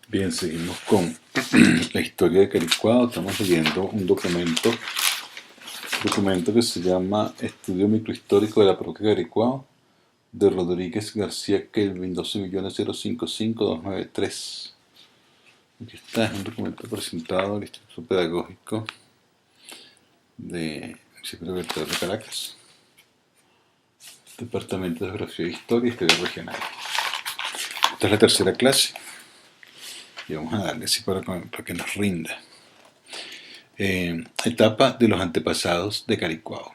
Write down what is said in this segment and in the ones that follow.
Bien, seguimos con la historia de Caricuado. Estamos leyendo un documento que se llama Estudio Microhistórico de la Parroquia de Caricuado, de Rodríguez García Kelvin, 12.005.293. Aquí está, es un documento presentado al Instituto Pedagógico de Municipio Libertador de Caracas, Departamento de Geografía e Historia y Historia Regional. Esta es la tercera clase y vamos a darle así para que nos rinda. Etapa de los antepasados de Caricuao.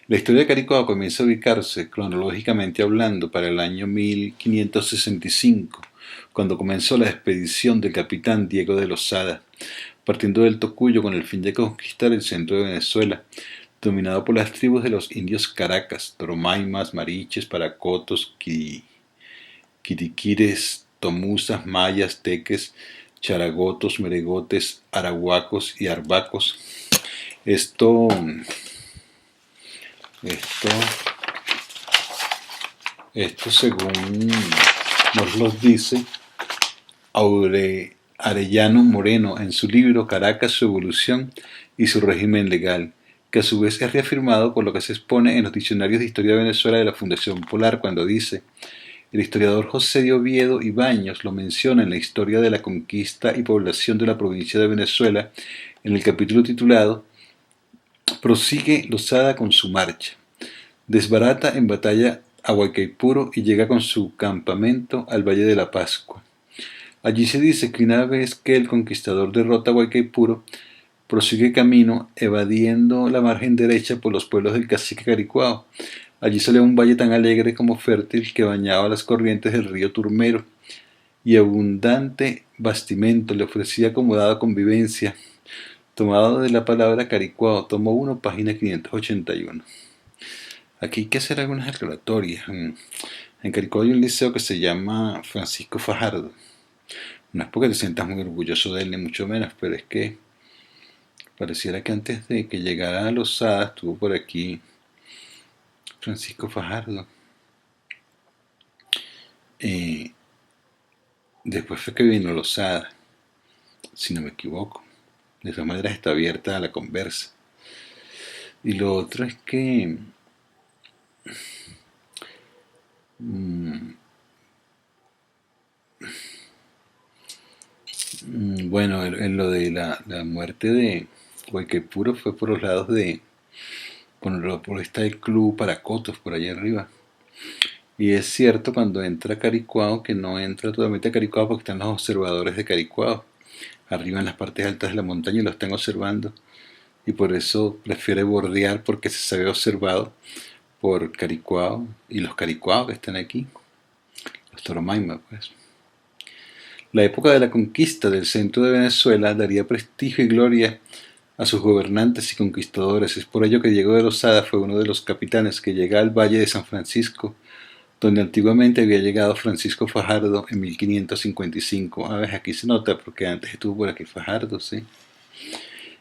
La historia de Caricuao comienza a ubicarse, cronológicamente hablando, para el año 1565, cuando comenzó la expedición del capitán Diego de Lozada, partiendo del Tocuyo con el fin de conquistar el centro de Venezuela, dominado por las tribus de los indios Caracas, Toromaimas, Mariches, Paracotos, Quiriquires, Tomusas, Mayas, Teques, Charagotos, Meregotes, Arahuacos y Arbacos. Esto según nos lo dice Arellano Moreno en su libro Caracas, su evolución y su régimen legal, que a su vez es reafirmado por lo que se expone en los diccionarios de historia de Venezuela de la Fundación Polar, cuando dice: el historiador José de Oviedo y Baños lo menciona en la historia de la conquista y población de la provincia de Venezuela, en el capítulo titulado Prosigue Lozada con su marcha. Desbarata en batalla a Guaycaipuro y llega con su campamento al Valle de la Pascua. Allí se dice que una vez que el conquistador derrota a Guaycaipuro, prosigue camino evadiendo la margen derecha por los pueblos del cacique Caricuao. Allí salió un valle tan alegre como fértil que bañaba las corrientes del río Turmero, y abundante bastimento le ofrecía acomodada convivencia. Tomado de la palabra Caricuao, tomo 1, página 581. Aquí hay que hacer algunas aclaratorias. En Caricuao hay un liceo que se llama Francisco Fajardo. No es porque te sientas muy orgulloso de él, ni mucho menos, pero es que pareciera que antes de que llegara a Lozada estuvo por aquí Francisco Fajardo. Después fue que vino Lozada, si no me equivoco. De todas maneras está abierta a la conversa. Y lo otro es que bueno, en lo de la muerte de Guaycaipuro fue por los lados de, por está el club Paracotos, por allá arriba. Y es cierto cuando entra Caricuao que no entra totalmente a Caricuao porque están los observadores de Caricuao arriba en las partes altas de la montaña y lo están observando, y por eso prefiere bordear, porque se sabe observado por Caricuao y los Caricuao que están aquí, los Toromaima, pues. La época de la conquista del centro de Venezuela daría prestigio y gloria a sus gobernantes y conquistadores. Es por ello que Diego de Lozada fue uno de los capitanes que llega al Valle de San Francisco, donde antiguamente había llegado Francisco Fajardo en 1555. A ver, aquí se nota porque antes estuvo por aquí Fajardo, ¿sí?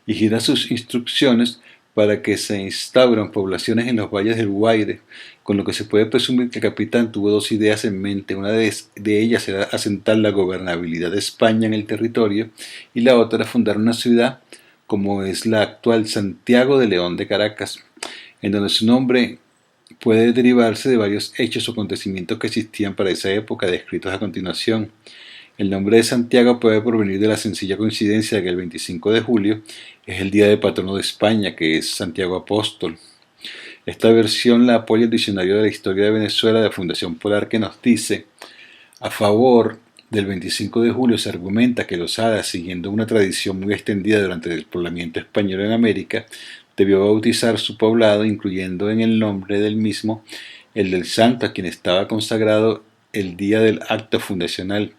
Y gira sus instrucciones para que se instauren poblaciones en los valles del Guaire, con lo que se puede presumir que el capitán tuvo dos ideas en mente. Una de ellas era asentar la gobernabilidad de España en el territorio, y la otra era fundar una ciudad como es la actual Santiago de León de Caracas, en donde su nombre puede derivarse de varios hechos o acontecimientos que existían para esa época, descritos a continuación. El nombre de Santiago puede provenir de la sencilla coincidencia de que el 25 de julio es el día de patrono de España, que es Santiago Apóstol. Esta versión la apoya el Diccionario de la Historia de Venezuela de Fundación Polar, que nos dice: a favor del 25 de julio se argumenta que Lozada, siguiendo una tradición muy extendida durante el poblamiento español en América, debió bautizar su poblado, incluyendo en el nombre del mismo el del santo a quien estaba consagrado el día del acto fundacional,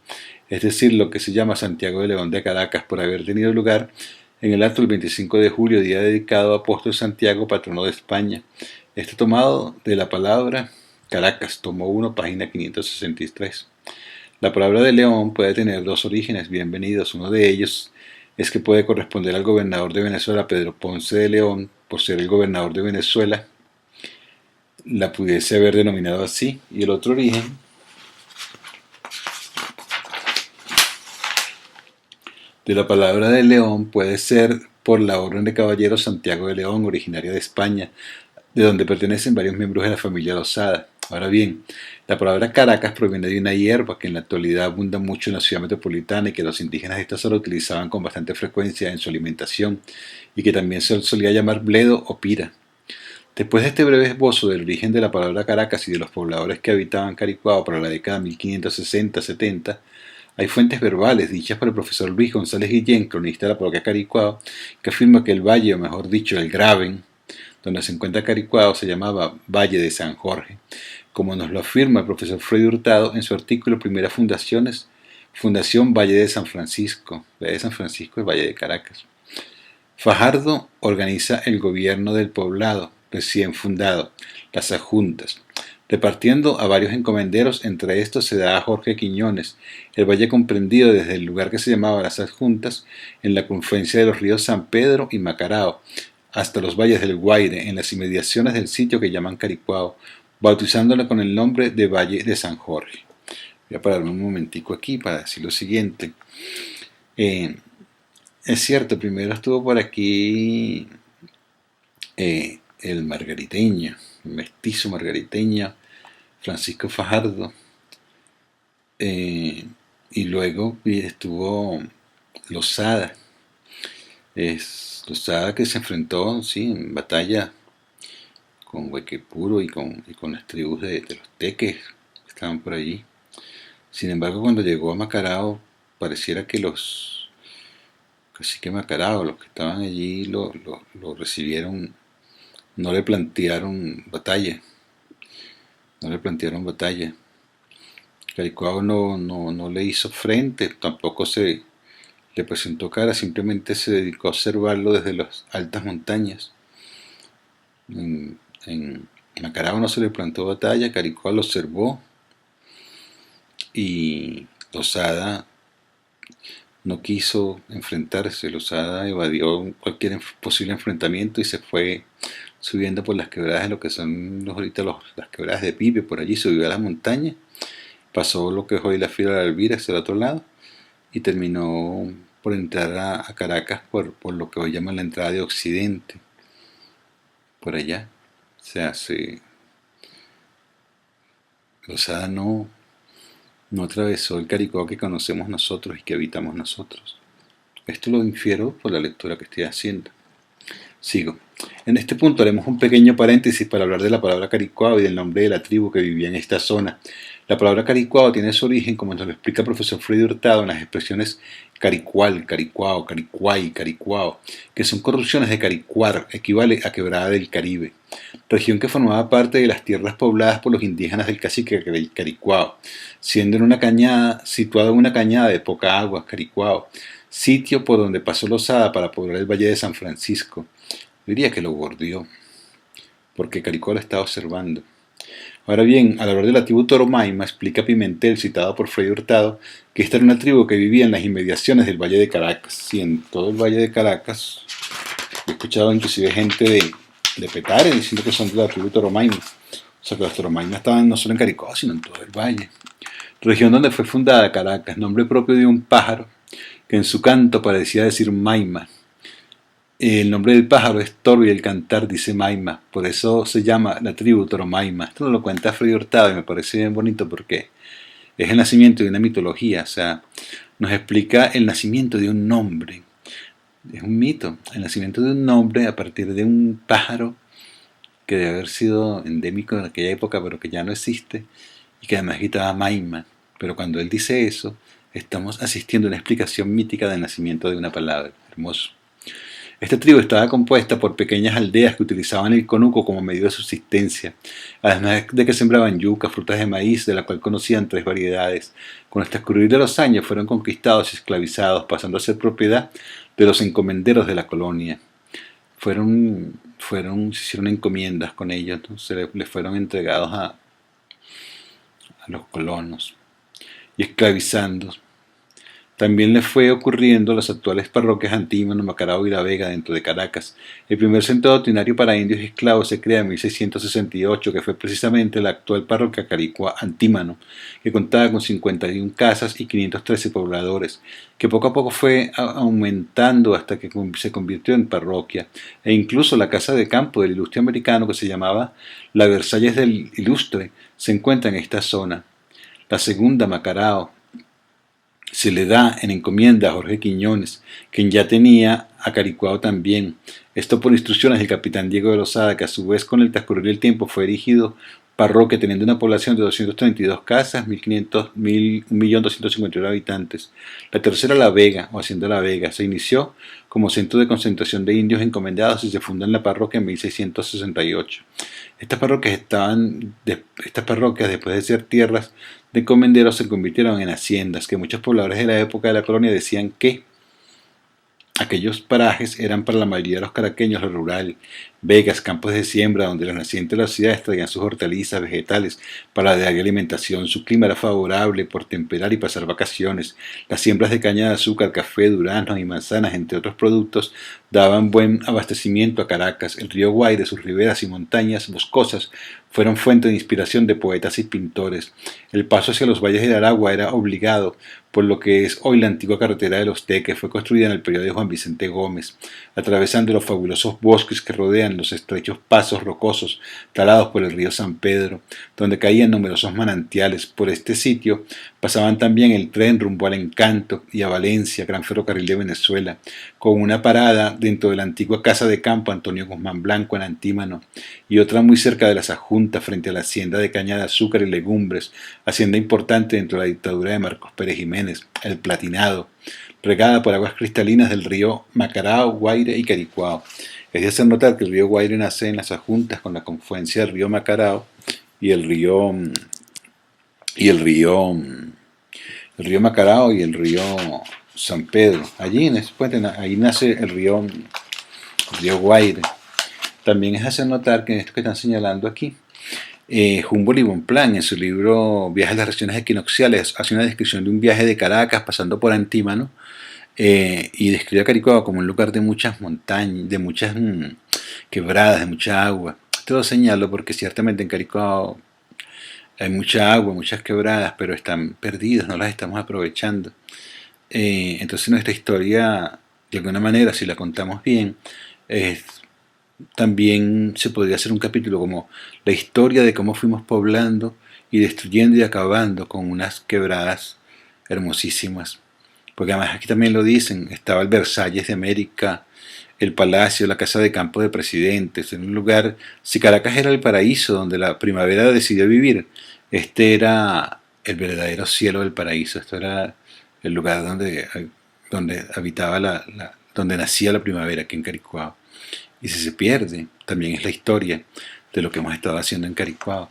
es decir, lo que se llama Santiago de León de Caracas, por haber tenido lugar en el acto del 25 de julio, día dedicado a Apóstol Santiago, patrono de España. Este tomado de la palabra Caracas, tomo 1, página 563. La palabra de León puede tener dos orígenes bienvenidos. Uno de ellos es que puede corresponder al gobernador de Venezuela, Pedro Ponce de León, por ser el gobernador de Venezuela, la pudiese haber denominado así. Y el otro origen De la palabra de León puede ser por la Orden de Caballeros Santiago de León, originaria de España, de donde pertenecen varios miembros de la familia Losada. Ahora bien, la palabra Caracas proviene de una hierba que en la actualidad abunda mucho en la ciudad metropolitana y que los indígenas de esta zona utilizaban con bastante frecuencia en su alimentación y que también se solía llamar bledo o pira. Después de este breve esbozo del origen de la palabra Caracas y de los pobladores que habitaban Caricuao para la década de 1560-70, hay fuentes verbales dichas por el profesor Luis González Guillén, cronista de la parroquia Caricuao, que afirma que el valle, o mejor dicho, el Graben, donde se encuentra Caricuao, se llamaba Valle de San Jorge, como nos lo afirma el profesor Freddy Hurtado en su artículo Primeras Fundaciones, Fundación Valle de San Francisco. Valle de San Francisco es Valle de Caracas. Fajardo organiza el gobierno del poblado, recién fundado, las adjuntas, repartiendo a varios encomenderos, entre estos se da a Jorge Quiñones, el valle comprendido desde el lugar que se llamaba Las Adjuntas, en la confluencia de los ríos San Pedro y Macarao, hasta los valles del Guaire, en las inmediaciones del sitio que llaman Caricuao, bautizándolo con el nombre de Valle de San Jorge. Voy a pararme un momentico aquí para decir lo siguiente. Es cierto, primero estuvo por aquí el margariteño, el mestizo margariteño, Francisco Fajardo, y luego estuvo Losada. Es Losada que se enfrentó, sí, en batalla con Huequepuro y con las tribus de los teques que estaban por allí. Sin embargo, cuando llegó a Macarao, pareciera que los caciques Macarao, los que estaban allí, lo recibieron, no le plantearon batalla. No le plantearon batalla. Caricuao no le hizo frente, tampoco se le presentó cara, simplemente se dedicó a observarlo desde las altas montañas. En Macarao no se le plantó batalla, Caricuao lo observó y Losada no quiso enfrentarse. Losada evadió cualquier posible enfrentamiento y se fue subiendo por las quebradas de lo que son ahorita las quebradas de Pipe, por allí subió a las montañas, pasó lo que es hoy la fila de Alvira hacia el otro lado y terminó por entrar a Caracas por lo que hoy llaman la entrada de Occidente, por allá. O sea, Losada no atravesó el Caricuao que conocemos nosotros y que habitamos nosotros. Esto lo infiero por la lectura que estoy haciendo. Sigo. En este punto haremos un pequeño paréntesis para hablar de la palabra Caricuao y del nombre de la tribu que vivía en esta zona. La palabra Caricuao tiene su origen, como nos lo explica el profesor Freddy Hurtado, en las expresiones Caricual, Caricuao, Caricuay, Caricuao, que son corrupciones de Caricuar, equivale a Quebrada del Caribe, región que formaba parte de las tierras pobladas por los indígenas del cacique Caricuao, siendo en una cañada, situado en una cañada de poca agua, Caricuao, sitio por donde pasó Losada para poblar el Valle de San Francisco. Diría que lo bordeó, porque Caricuao lo estaba observando. Ahora bien, al hablar de la tribu Toromaima, explica Pimentel, citado por Freddy Hurtado, que esta era una tribu que vivía en las inmediaciones del Valle de Caracas. Sí, en todo el Valle de Caracas. He escuchado inclusive gente de Petare diciendo que son de la tribu Toromaima. O sea que los Toromaima estaban no solo en Caricuao, sino en todo el valle. Región donde fue fundada Caracas, nombre propio de un pájaro que en su canto parecía decir Maima. El nombre del pájaro es toro y el cantar dice Maima, por eso se llama la tribu Toromaima. Esto lo cuenta Freddy Hurtado y me parece bien bonito porque es el nacimiento de una mitología, o sea, nos explica el nacimiento de un nombre. Es un mito, el nacimiento de un nombre a partir de un pájaro que debe haber sido endémico en aquella época, pero que ya no existe, y que además gritaba Maima. Pero cuando él dice eso, estamos asistiendo a una explicación mítica del nacimiento de una palabra. Hermoso. Esta tribu estaba compuesta por pequeñas aldeas que utilizaban el conuco como medio de subsistencia, además de que sembraban yuca, frutas de maíz, de la cual conocían 3 variedades. Con el transcurrir de los años fueron conquistados y esclavizados, pasando a ser propiedad de los encomenderos de la colonia. Se hicieron encomiendas con ellos, entonces les fueron entregados a los colonos y esclavizando. También le fue ocurriendo a las actuales parroquias Antímano, Macarao y La Vega dentro de Caracas. El primer centro doctrinario para indios y esclavos se crea en 1668, que fue precisamente la actual parroquia Caricua Antímano, que contaba con 51 casas y 513 pobladores, que poco a poco fue aumentando hasta que se convirtió en parroquia, e incluso la casa de campo del ilustre americano, que se llamaba la Versalles del Ilustre, se encuentra en esta zona. La segunda, Macarao, se le da en encomienda a Jorge Quiñones, quien ya tenía a Caricuao también. Esto por instrucciones del capitán Diego de Lozada, que a su vez con el transcurrir del tiempo fue erigido parroquia teniendo una población de 232 casas, 1.251 habitantes. La tercera, La Vega, o Hacienda La Vega, se inició como centro de concentración de indios encomendados y se funda en la parroquia en 1668. Estas parroquias, después de ser tierras de encomenderos, se convirtieron en haciendas, que muchos pobladores de la época de la colonia decían que aquellos parajes eran para la mayoría de los caraqueños lo rural, vegas, campos de siembra donde los nacientes de las ciudades traían sus hortalizas, vegetales para la diaria alimentación. Su clima era favorable por temperar y pasar vacaciones. Las siembras de caña de azúcar, café, duraznos y manzanas, entre otros productos, daban buen abastecimiento a Caracas. El río Guaire, sus riberas y montañas boscosas fueron fuente de inspiración de poetas y pintores. El paso hacia los valles del Aragua era obligado, por lo que es hoy la antigua carretera de los Teques. Fue construida en el periodo de Juan Vicente Gómez, atravesando los fabulosos bosques que rodean los estrechos pasos rocosos talados por el río San Pedro, donde caían numerosos manantiales. Por este sitio pasaban también el tren rumbo al Encanto y a Valencia, gran ferrocarril de Venezuela, con una parada dentro de la antigua casa de campo Antonio Guzmán Blanco en Antímano y otra muy cerca de las Ajuntas, frente a la hacienda de caña de azúcar y legumbres, hacienda importante dentro de la dictadura de Marcos Pérez Jiménez, El Platinado, regada por aguas cristalinas del río Macarao, Guaire y Caricuao. Es de hacer notar que el río Guaire nace en las Ajuntas con la confluencia del río Macarao y el río Macarao y el río San Pedro. Allí en ese puente, ahí nace el río Guaire. También es de hacer notar que en esto que están señalando aquí, Humboldt y Bonpland, en su libro Viajes a las regiones equinocciales, hace una descripción de un viaje de Caracas pasando por Antímano, y describe a Caricuao como un lugar de muchas montañas, de muchas quebradas, de mucha agua. Esto lo señalo porque ciertamente en Caricuao hay mucha agua, muchas quebradas, pero están perdidas, no las estamos aprovechando. Entonces nuestra historia, de alguna manera, si la contamos bien, también se podría hacer un capítulo como la historia de cómo fuimos poblando y destruyendo y acabando con unas quebradas hermosísimas. Porque además aquí también lo dicen, estaba el Versalles de América, el Palacio, la Casa de Campo de Presidentes, en un lugar, si Caracas era el paraíso donde la primavera decidió vivir, este era el verdadero cielo del paraíso, esto era el lugar donde habitaba donde nacía la primavera aquí en Caricuao. Y si se pierde, también es la historia de lo que hemos estado haciendo en Caricuao.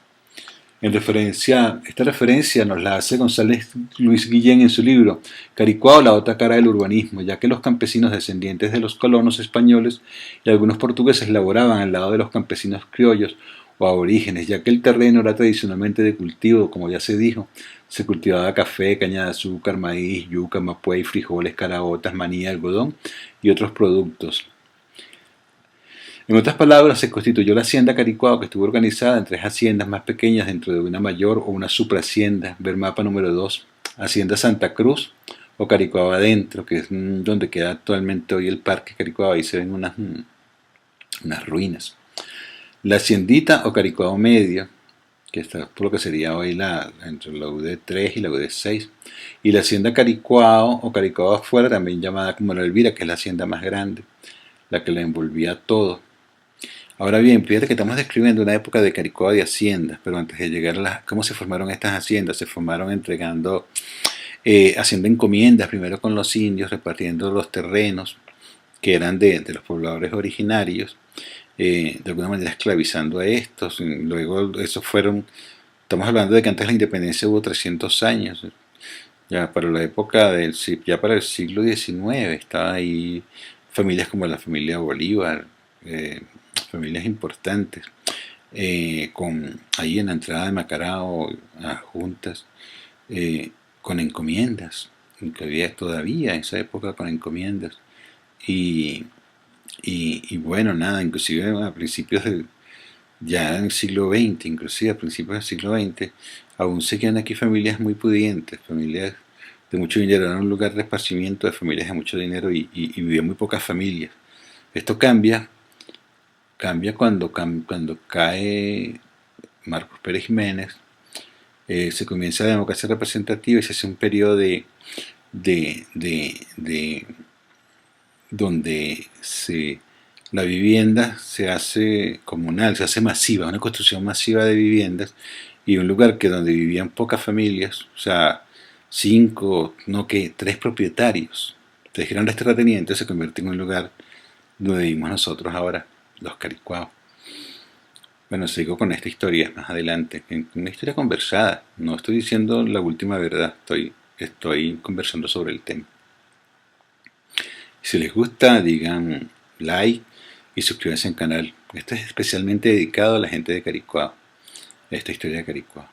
Esta referencia nos la hace González Luis Guillén en su libro Caricuao, la otra cara del urbanismo, ya que los campesinos descendientes de los colonos españoles y algunos portugueses laboraban al lado de los campesinos criollos o aborígenes, ya que el terreno era tradicionalmente de cultivo, como ya se dijo, se cultivaba café, caña de azúcar, maíz, yuca, mapuey, frijoles, caraotas, maní, algodón y otros productos. En otras palabras, se constituyó la hacienda Caricuao, que estuvo organizada en 3 haciendas más pequeñas dentro de una mayor o una suprahacienda. Ver mapa número 2. Hacienda Santa Cruz o Caricuao Adentro, que es donde queda actualmente hoy el Parque Caricuao. Ahí se ven unas ruinas. La Haciendita o Caricuao Medio, que está por lo que sería hoy entre la UD3 y la UD6. Y la Hacienda Caricuao o Caricuao Afuera, también llamada como la Elvira, que es la hacienda más grande, la que la envolvía todo. Ahora bien, fíjate que estamos describiendo una época de Caricuao de haciendas, pero antes de llegar a cómo se formaron estas haciendas, se formaron haciendo encomiendas primero con los indios, repartiendo los terrenos que eran de los pobladores originarios, de alguna manera esclavizando a estos. Luego estamos hablando de que antes de la independencia hubo 300 años, ya para la época ya para el siglo XIX, estaban ahí familias como la familia Bolívar, familias importantes, ahí en la entrada de Macarao, a juntas, con encomiendas que había todavía en esa época con encomiendas. Y, y bueno, nada, inclusive a principios del, ya en el siglo XX, inclusive a principios del siglo XX, aún se quedan aquí familias muy pudientes, familias de mucho dinero. Era un lugar de esparcimiento de familias de mucho dinero y vivían muy pocas familias. Esto cambia cuando cae Marcos Pérez Jiménez, se comienza la democracia representativa y se hace un periodo de, de donde la vivienda se hace comunal, se hace masiva, una construcción masiva de viviendas y un lugar que donde vivían pocas familias, o sea, cinco, no que tres propietarios, tres grandes terratenientes, se convierte en un lugar donde vivimos nosotros ahora, los Caricuaos. Bueno, sigo con esta historia más adelante, una historia conversada, no estoy diciendo la última verdad, estoy conversando sobre el tema. Si les gusta, digan like y suscríbanse al canal. Esto es especialmente dedicado a la gente de Caricuao, esta historia de Caricuao.